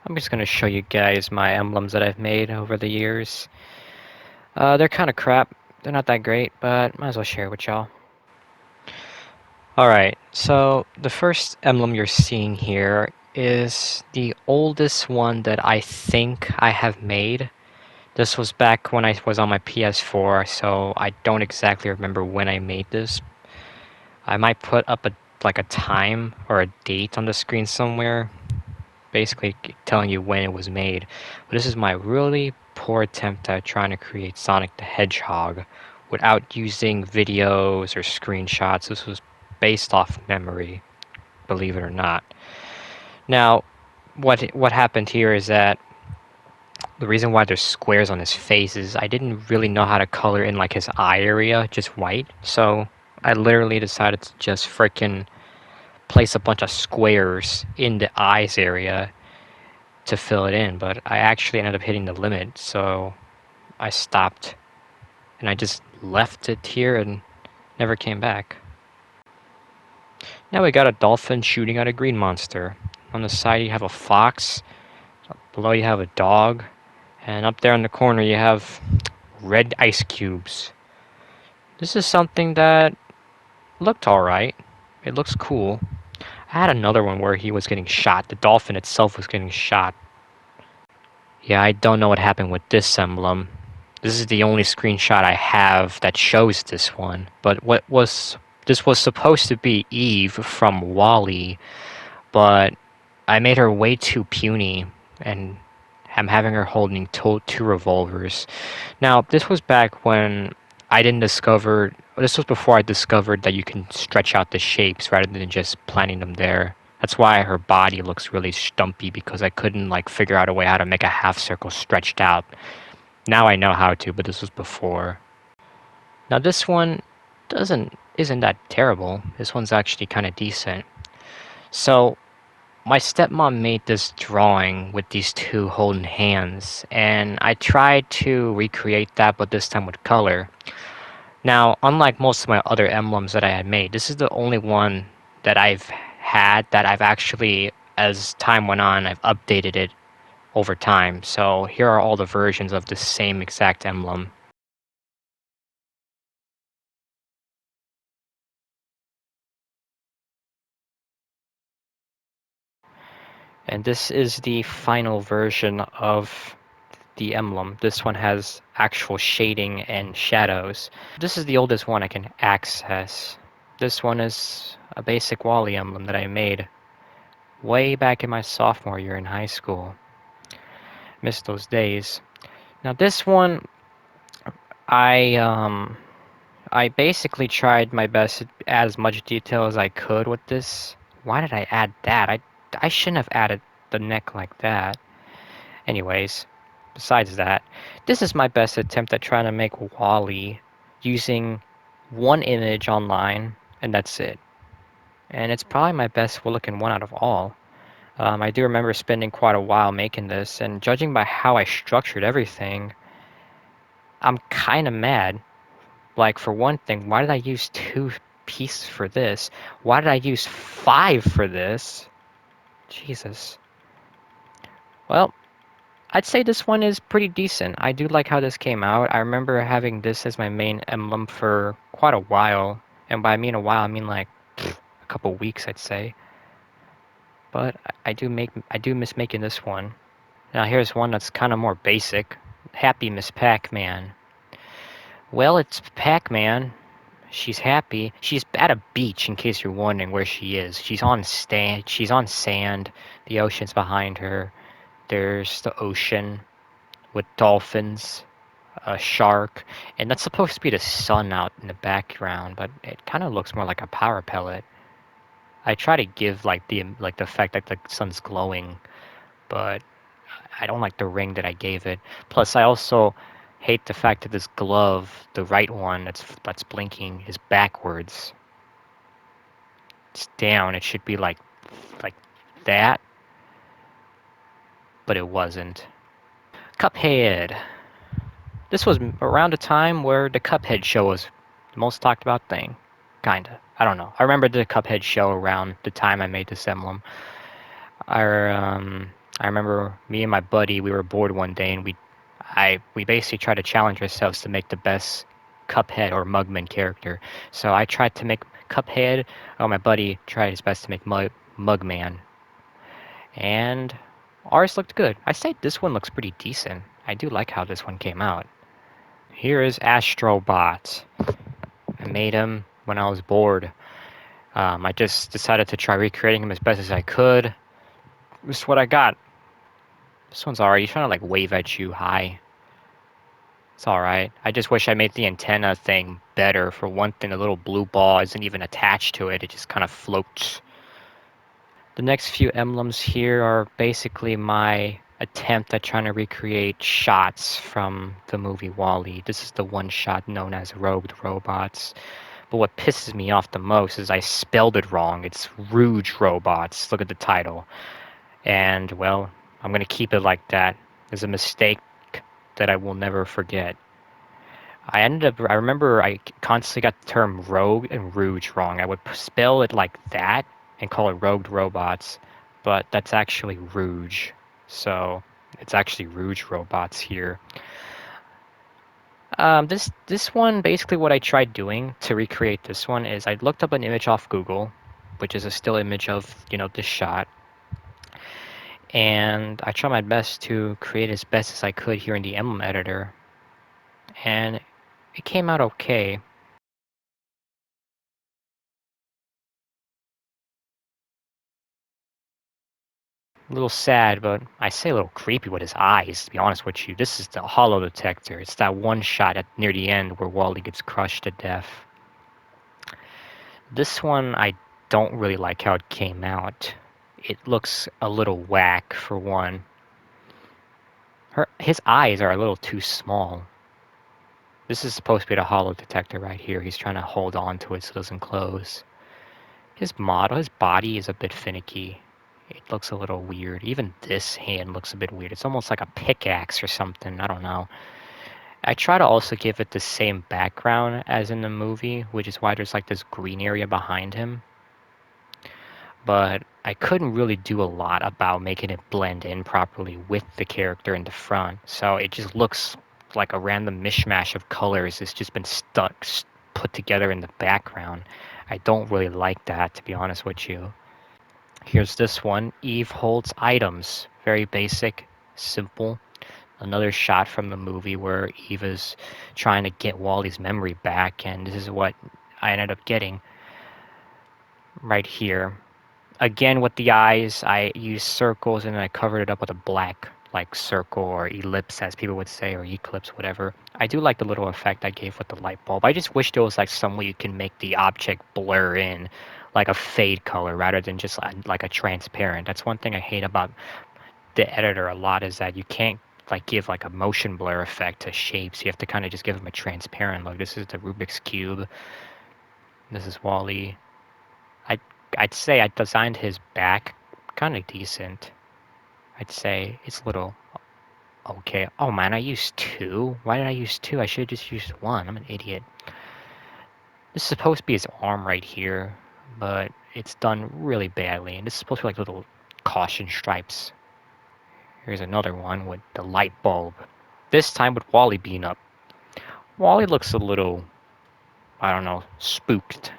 I'm just gonna show you guys my emblems that I've made over the years. They're kind of crap. They're not that great, but might as well share with y'all. Alright, so the first emblem you're seeing here is the oldest one that I think I have made. This was back when I was on my PS4, so I don't exactly remember when I made this. I might put up a time or a date on the screen somewhere, basically telling you when it was made. But this is my really poor attempt at trying to create Sonic the Hedgehog without using videos or screenshots. This was based off memory, believe it or not. Now, what happened here is that the reason why there's squares on his face is I didn't really know how to color in like his eye area, just white. So I literally decided to just freaking place a bunch of squares in the eyes area to fill it in, but I actually ended up hitting the limit, so I stopped and I just left it here and never came back. Now we got a dolphin shooting at a green monster. On the side you have a fox, below you have a dog, and up there in the corner you have red ice cubes. This is something that looked alright. It looks cool. I had another one where he was getting shot. The dolphin itself was getting shot. Yeah, I don't know what happened with this emblem. This is the only screenshot I have that shows this one. But this was supposed to be Eve from Wall-E, but I made her way too puny, and I'm having her holding two revolvers. Now, this was back when I didn't discover. This was before I discovered that you can stretch out the shapes rather than just planting them there. That's why her body looks really stumpy, because I couldn't like figure out a way how to make a half circle stretched out. Now I know how to, but this was before. Now this one isn't that terrible. This one's actually kind of decent. So my stepmom made this drawing with these two holding hands, and I tried to recreate that, but this time with color. Now, unlike most of my other emblems that I had made, this is the only one that I've had that I've actually, as time went on, I've updated it over time. So here are all the versions of the same exact emblem. And this is the final version of the emblem. This one has actual shading and shadows. This is the oldest one I can access. This one is a basic Wall-E emblem that I made way back in my sophomore year in high school. Missed those days. Now this one, I I basically tried my best to add as much detail as I could with this. Why did I add that? I shouldn't have added the neck like that. Anyways, besides that, this is my best attempt at trying to make Wall-E using one image online, and that's it. And it's probably my best looking one out of all. I do remember spending quite a while making this, and judging by how I structured everything, I'm kind of mad. Like, for one thing, why did I use 2 pieces for this? Why did I use 5 for this? Jesus. Well, I'd say this one is pretty decent. I do like how this came out. I remember having this as my main emblem for quite a while. And by I mean a while, I mean like a couple weeks, I'd say. But I do miss making this one. Now here's one that's kind of more basic. Happy Miss Pac-Man. Well, it's Pac-Man. She's happy. She's at a beach, in case you're wondering where she is. She's on sand. The ocean's behind her. There's the ocean with dolphins, a shark, and that's supposed to be the sun out in the background, but it kind of looks more like a power pellet. I try to give like the fact that the sun's glowing, but I don't like the ring that I gave it. Plus, I also hate the fact that this glove, the right one that's blinking, is backwards. It's down. It should be like that, but it wasn't. Cuphead. This was around a time where the Cuphead show was the most talked about thing. Kinda. I don't know. I remember the Cuphead show around the time I made this emblem. I I remember me and my buddy, we were bored one day, and we basically tried to challenge ourselves to make the best Cuphead or Mugman character. So I tried to make Cuphead, while my buddy tried his best to make Mugman, and ours looked good. I say this one looks pretty decent. I do like how this one came out. Here is Astrobot. I made him when I was bored. I just decided to try recreating him as best as I could. This is what I got. This one's alright. He's trying to like wave at you high. It's alright. I just wish I made the antenna thing better. For one thing, the little blue ball isn't even attached to it. It just kind of floats. The next few emblems here are basically my attempt at trying to recreate shots from the movie WALL-E. This is the one shot known as Rogued Robots. But what pisses me off the most is I spelled it wrong. It's Rouge Robots. Look at the title. And, well, I'm going to keep it like that. It's a mistake that I will never forget. I remember I constantly got the term rogue and rouge wrong. I would spell it like that and call it rogued robots, but that's actually rouge. So it's actually rouge robots here. This one, basically what I tried doing to recreate this one is I looked up an image off Google, which is a still image of, this shot, and I tried my best to create as best as I could here in the emblem editor, and it came out okay. A little sad, but I say a little creepy with his eyes, to be honest with you. This is the hollow detector. It's that one shot near the end where WALL-E gets crushed to death. This one, I don't really like how it came out. It looks a little whack, for one. His eyes are a little too small. This is supposed to be the hollow detector right here. He's trying to hold on to it so it doesn't close. His body is a bit finicky. It looks a little weird. Even this hand looks a bit weird. It's almost like a pickaxe or something. I don't know. I try to also give it the same background as in the movie, which is why there's like this green area behind him. But I couldn't really do a lot about making it blend in properly with the character in the front. So it just looks like a random mishmash of colors. It's just been put together in the background. I don't really like that, to be honest with you. Here's this one. Eve holds items. Very basic, simple. Another shot from the movie where Eve is trying to get Wally's memory back, and this is what I ended up getting right here. Again, with the eyes, I used circles and then I covered it up with a black like circle or ellipse, as people would say, or eclipse, whatever. I do like the little effect I gave with the light bulb. I just wish there was like some way you can make the object blur in, like a fade color, rather than just like a transparent. That's one thing I hate about the editor a lot, is that you can't like give like a motion blur effect to shapes. You have to kind of just give them a transparent look. This is the Rubik's Cube. This is Wally. I I'd say I designed his back kind of decent. I'd say it's a little okay. Oh man, I used two. Why did I use two? I should have just used one. I'm an idiot. This is supposed to be his arm right here, but it's done really badly. And this is supposed to be like little caution stripes. Here's another one with the light bulb. This time with Wally being up. Wally looks a little, I don't know, spooked,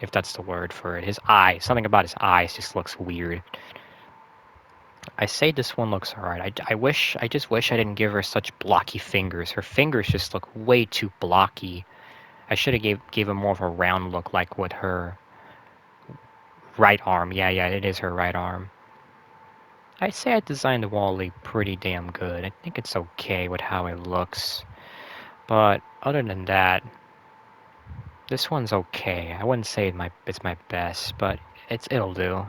if that's the word for it. His eyes, something about his eyes just looks weird. I say this one looks alright. I just wish I didn't give her such blocky fingers. Her fingers just look way too blocky. I should have gave her more of a round look, like with her right arm. Yeah, it is her right arm. I'd say I designed the Wall-E pretty damn good. I think it's okay with how it looks. But other than that, this one's okay. I wouldn't say it's my best, but it'll do.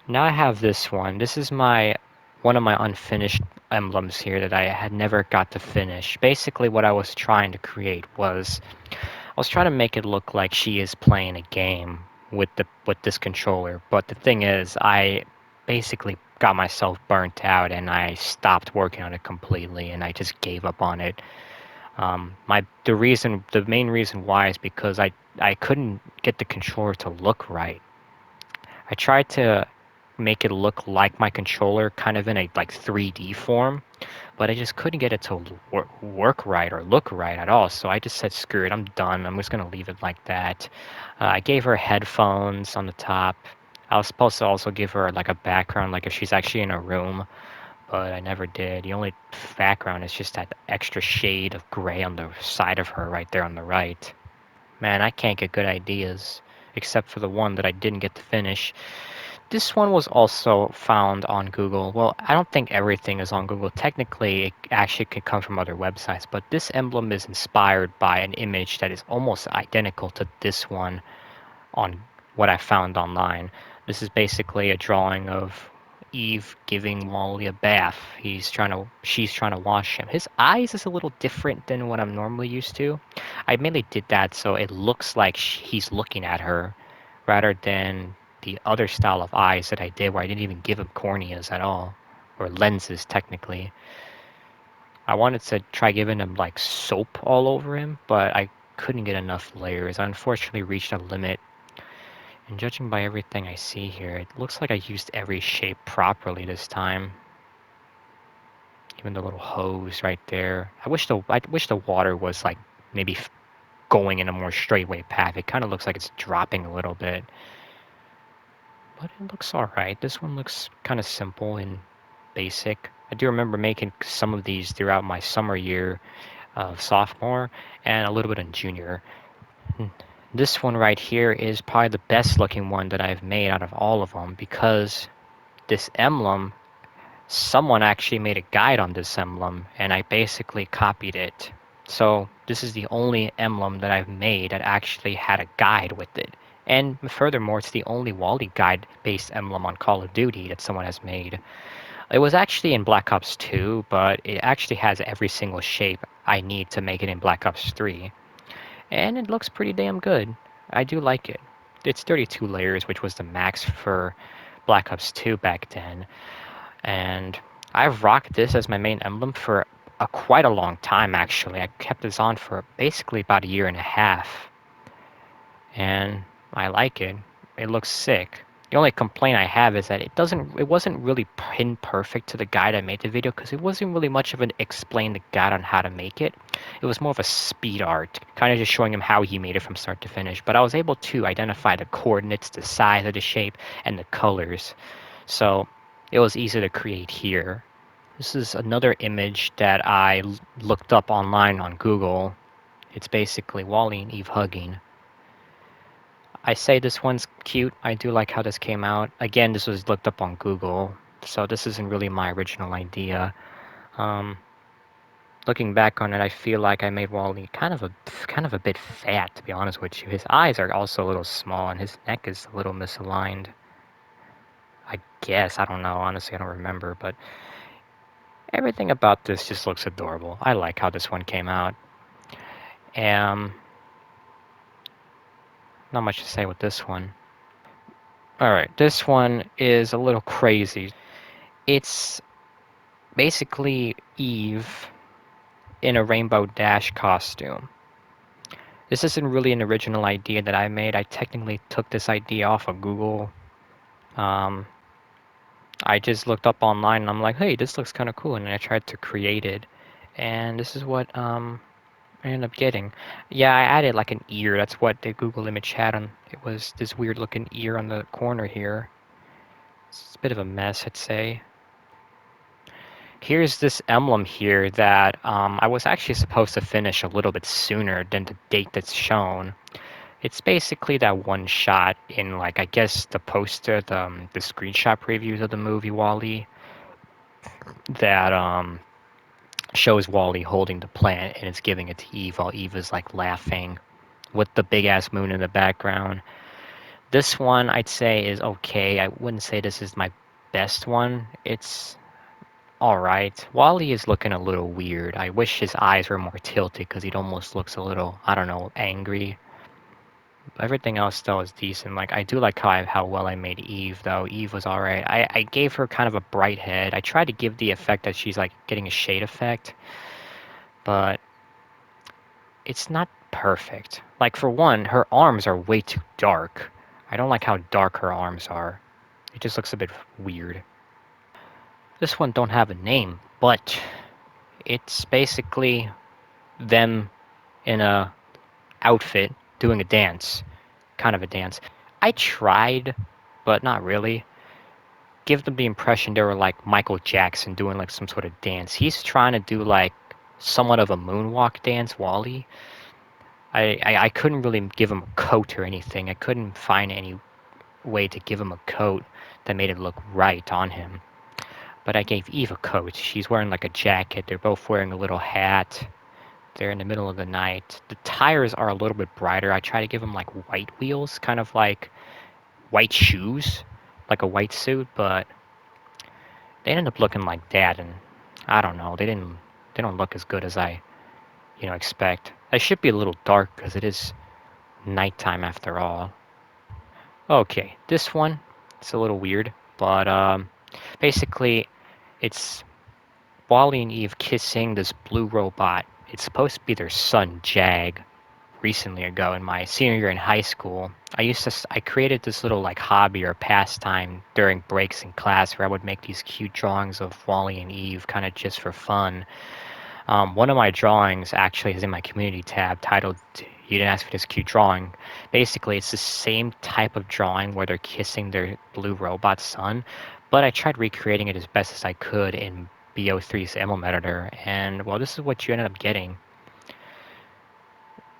Now I have this one. This is one of my unfinished emblems here that I had never got to finish. Basically, what I was trying to create was I was trying to make it look like she is playing a game with this controller. But the thing is, I basically got myself burnt out and I stopped working on it completely and I just gave up on it. The main reason why is because I couldn't get the controller to look right. I tried to make it look like my controller, kind of in a like 3D form, but I just couldn't get it to work right or look right at all. So I just said, screw it, I'm done. I'm just gonna leave it like that. I gave her headphones on the top. I was supposed to also give her like a background, like if she's actually in a room, but I never did. The only background is just that extra shade of gray on the side of her right there on the right. Man, I can't get good ideas, except for the one that I didn't get to finish. This one was also found on Google. Well, I don't think everything is on Google. Technically, it actually could come from other websites, but this emblem is inspired by an image that is almost identical to this one on what I found online. This is basically a drawing of Eve giving Wally a bath. She's trying to wash him. His eyes is a little different than what I'm normally used to. I mainly did that so it looks like he's looking at her, rather than the other style of eyes that I did where I didn't even give him corneas at all, or lenses technically. I wanted to try giving him like soap all over him, but I couldn't get enough layers. I unfortunately reached a limit, and judging by everything I see here, it looks like I used every shape properly this time. Even the little hose right there. I wish the water was like maybe going in a more straightway path. It kind of looks like it's dropping a little bit, but it looks alright. This one looks kind of simple and basic. I do remember making some of these throughout my summer year of sophomore and a little bit in junior. This one right here is probably the best looking one that I've made out of all of them, because this emblem, someone actually made a guide on this emblem and I basically copied it. So this is the only emblem that I've made that actually had a guide with it. And furthermore, it's the only Wally guide based emblem on Call of Duty that someone has made. It was actually in Black Ops 2, but it actually has every single shape I need to make it in Black Ops 3. And it looks pretty damn good. I do like it. It's 32 layers, which was the max for Black Ops 2 back then. And I've rocked this as my main emblem for quite a long time, actually. I kept this on for basically about a year and a half. And I like it. It looks sick. The only complaint I have is that it wasn't really pin perfect to the guide I made the video, because it wasn't really much of an explain the guide on how to make it. It was more of a speed art, kind of just showing him how he made it from start to finish. But I was able to identify the coordinates, the size of the shape, and the colors. So it was easy to create here. This is another image that I looked up online on Google. It's basically Wally and Eve hugging. I say this one's cute. I do like how this came out. Again, this was looked up on Google, so this isn't really my original idea. Um, Looking back on it, I feel like I made Wally kind of a bit fat, to be honest with you. His eyes are also a little small, and his neck is a little misaligned. I guess, I don't know, honestly, I don't remember, but everything about this just looks adorable. I like how this one came out. Not much to say with this one. Alright, this one is a little crazy. It's basically Eve in a Rainbow Dash costume. This isn't really an original idea that I made. I technically took this idea off of Google. Um, I just looked up online and I'm like, hey, this looks kind of cool, and I tried to create it. And this is what I ended up getting. Yeah, I added like an ear. That's what the Google image had on. It was this weird looking ear on the corner here. It's a bit of a mess, I'd say. Here's this emblem here that I was actually supposed to finish a little bit sooner than the date that's shown. It's basically that one shot in, like, I guess the poster, the screenshot previews of the movie WALL-E, that shows WALL-E holding the plant and it's giving it to Eve while Eve is like laughing with the big ass moon in the background. This one I'd say is okay. I wouldn't say this is my best one. It's alright. Wally is looking a little weird. I wish his eyes were more tilted because he almost looks a little, I don't know, angry. Everything else though is decent. Like, I do like how well I made Eve though. Eve was alright. I gave her kind of a bright head. I tried to give the effect that she's like getting a shade effect, but it's not perfect. Like, for one, her arms are way too dark. I don't like how dark her arms are. It just looks a bit weird. This one don't have a name, but it's basically them in a outfit doing a dance. Kind of a dance. I tried, but not really. Give them the impression they were like Michael Jackson doing like some sort of dance. He's trying to do like somewhat of a moonwalk dance, Wally. I couldn't really give him a coat or anything. I couldn't find any way to give him a coat that made it look right on him. But I gave Eve a coat. She's wearing like a jacket. They're both wearing a little hat. They're in the middle of the night. The tires are a little bit brighter. I try to give them like white wheels, kind of like white shoes, like a white suit, but they ended up looking like that, and I don't know. They don't look as good as I expect. They should be a little dark because it is nighttime after all. Okay, this one, it's a little weird, but basically, it's Wally and Eve kissing this blue robot. It's supposed to be their son, Jag. Recently ago, in my senior year in high school, I created this little like hobby or pastime during breaks in class where I would make these cute drawings of Wally and Eve, kind of just for fun. One of my drawings actually is in my community tab titled "You Didn't Ask for This Cute Drawing." Basically, it's the same type of drawing where they're kissing their blue robot son, but I tried recreating it as best as I could in BO3's Emblem editor, and well, this is what you ended up getting.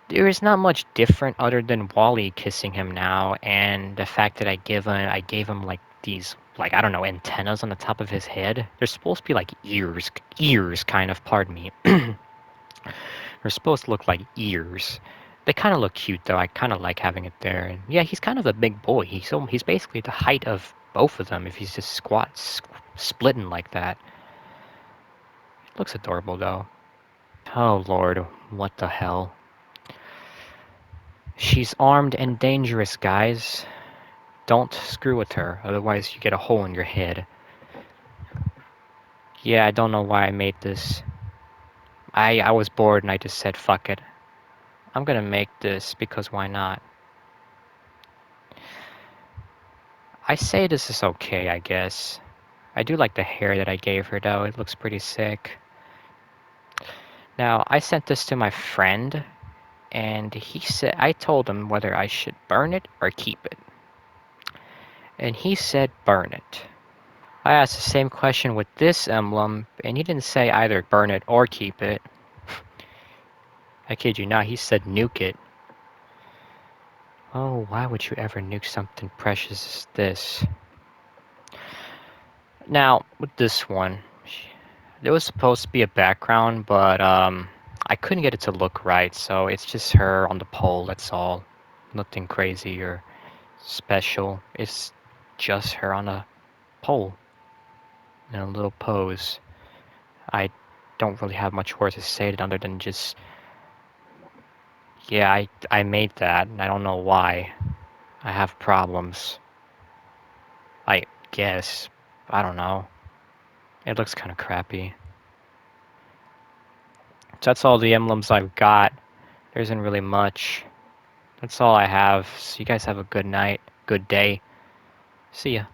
There is not much different other than Wally kissing him now, and the fact that I gave him like these, like, I don't know, antennas on the top of his head. They're supposed to be like ears kind of. Pardon me. They're supposed to look like ears. They kind of look cute though. I kind of like having it there. And yeah, he's kind of a big boy. He's basically the height of both of them if he's just splitting like that. It looks adorable though. Oh lord, what the hell? She's armed and dangerous, guys. Don't screw with her, otherwise you get a hole in your head. Yeah, I don't know why I made this. I was bored and I just said fuck it. I'm gonna make this because why not? I say this is okay, I guess. I do like the hair that I gave her though, it looks pretty sick. Now, I sent this to my friend, and I told him whether I should burn it or keep it. And he said burn it. I asked the same question with this emblem, and he didn't say either burn it or keep it. I kid you not, he said nuke it. Oh, why would you ever nuke something precious as this? Now, with this one, there was supposed to be a background, but I couldn't get it to look right, so it's just her on the pole, that's all. Nothing crazy or special. It's just her on a pole in a little pose. I don't really have much more to say other than just, yeah, I made that, and I don't know why. I have problems. I guess. I don't know. It looks kind of crappy. So that's all the emblems I've got. There isn't really much. That's all I have. So you guys have a good night, good day. See ya.